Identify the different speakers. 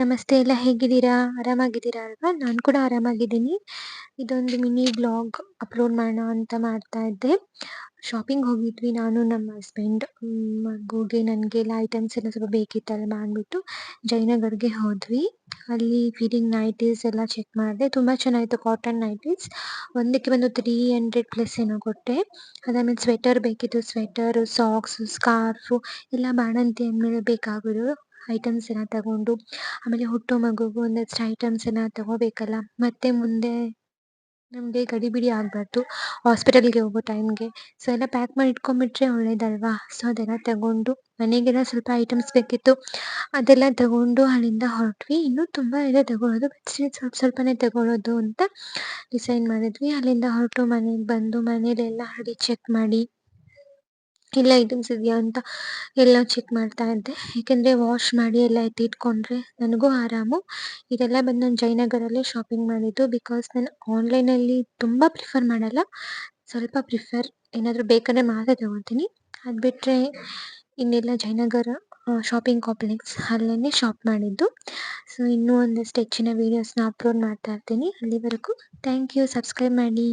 Speaker 1: ನಮಸ್ತೆ ಎಲ್ಲ ಹೇಗಿದ್ದೀರಾ? ಆರಾಮಾಗಿದ್ದೀರಾ ಅಲ್ವಾ? ನಾನು ಕೂಡ ಆರಾಮಾಗಿದ್ದೀನಿ. ಇದೊಂದು ಮಿನಿ ವ್ಲಾಗ್ ಅಪ್ಲೋಡ್ ಮಾಡೋಣ ಅಂತ ಮಾಡ್ತಾ ಇದ್ದೆ. ಶಾಪಿಂಗ್ ಹೋಗಿದ್ವಿ ನಾನು ನಮ್ಮ ಹಸ್ಬೆಂಡ್. ಮಗುಗೆ ನನಗೆಲ್ಲ ಐಟಮ್ಸ್ ಎಲ್ಲ ಸ್ವಲ್ಪ ಬೇಕಿತ್ತಲ್ವಾ ಅಂದ್ಬಿಟ್ಟು ಜಯನಗರ್‌ಗೆ ಹೋದ್ವಿ. ಅಲ್ಲಿ ಫೀಡಿಂಗ್ ನೈಟೀಸ್ ಎಲ್ಲ ಚೆಕ್ ಮಾಡಿದೆ. ತುಂಬ ಚೆನ್ನಾಗಿತ್ತು ಕಾಟನ್ ನೈಟೀಸ್. ಒಂದಕ್ಕೆ ಬಂದು 300 ಪ್ಲಸ್ ಏನೋ ಕೊಟ್ಟೆ. ಅದಾದ್ಮೇಲೆ ಸ್ವೆಟರ್ ಬೇಕಿತ್ತು. ಸ್ವೆಟರು, ಸಾಕ್ಸು, ಸ್ಕಾರ್ಫು ಎಲ್ಲ ಬಾಣಂತಿ ಅಂದಮೇಲೆ ಬೇಕಾಗೋದು ಐಟಮ್ಸ್ ಎಲ್ಲ ತಗೊಂಡು, ಆಮೇಲೆ ಹುಟ್ಟೋ ಮಗುಗೂ ಒಂದಷ್ಟು ಐಟಮ್ಸ್ ಎಲ್ಲ ತಗೋಬೇಕಲ್ಲ. ಮತ್ತೆ ಮುಂದೆ ನಮಗೆ ಗಡಿಬಿಡಿ ಆಗಬಾರ್ದು ಹಾಸ್ಪಿಟಲ್‌ಗೆ ಹೋಗೋ ಟೈಮ್‌ಗೆ. ಸೊ ಎಲ್ಲ ಪ್ಯಾಕ್ ಮಾಡಿ ಇಟ್ಕೊಂಡ್ಬಿಟ್ರೆ ಒಳ್ಳೇದಲ್ವಾ? ಸೊ ಅದೆಲ್ಲ ತಗೊಂಡು ಮನೆಗೆಲ್ಲ ಸ್ವಲ್ಪ ಐಟಮ್ಸ್ ಬೇಕಿತ್ತು. ಅದೆಲ್ಲ ತಗೊಂಡು ಅಲ್ಲಿಂದ ಹೊರಟ್ವಿ. ಇನ್ನೂ ತುಂಬ ಇದೆ ತಗೊಳ್ಳೋದು. ಬಟ್ ಸ್ಟಿಲ್ ಸ್ವಲ್ಪ ಸ್ವಲ್ಪನೇ ತಗೊಳ್ಳೋದು ಅಂತ ಡಿಸೈಡ್ ಮಾಡಿದ್ವಿ. ಅಲ್ಲಿಂದ ಹೊರಟು ಮನೆಗೆ ಬಂದು ಮನೇಲೆಲ್ಲ ಚೆಕ್ ಮಾಡಿ ಎಲ್ಲ ಐಟಮ್ಸ್ ಇದೆಯಾ ಅಂತ ಎಲ್ಲ ಚೆಕ್ ಮಾಡ್ತಾ ಇದ್ದೆ. ಏಕೆಂದರೆ ವಾಶ್ ಮಾಡಿ ಎಲ್ಲ ಎತ್ತಿಟ್ಕೊಂಡ್ರೆ ನನಗೂ ಆರಾಮು. ಇದೆಲ್ಲ ಬಂದು ನಾನು ಜಯನಗರಲ್ಲೇ ಶಾಪಿಂಗ್ ಮಾಡಿದ್ದು. ಬಿಕಾಸ್ ನಾನು ಆನ್ಲೈನಲ್ಲಿ ತುಂಬ ಪ್ರಿಫರ್ ಮಾಡಲ್ಲ. ಸ್ವಲ್ಪ ಏನಾದರೂ ಬೇಕಂದರೆ ಮಾತ್ರ ತಗೊತೀನಿ. ಅದು ಬಿಟ್ಟರೆ ಇನ್ನೆಲ್ಲ ಜಯನಗರ ಶಾಪಿಂಗ್ ಕಾಂಪ್ಲೆಕ್ಸ್ ಅಲ್ಲೇ ಶಾಪ್ ಮಾಡಿದ್ದು. ಸೊ ಇನ್ನೂ ಒಂದಷ್ಟು ಹೆಚ್ಚಿನ ವೀಡಿಯೋಸ್ನ ಅಪ್ಲೋಡ್ ಮಾಡ್ತಾ ಇರ್ತೀನಿ. ಅಲ್ಲಿವರೆಗೂ ಥ್ಯಾಂಕ್ ಯು. ಸಬ್ಸ್ಕ್ರೈಬ್ ಮಾಡಿ.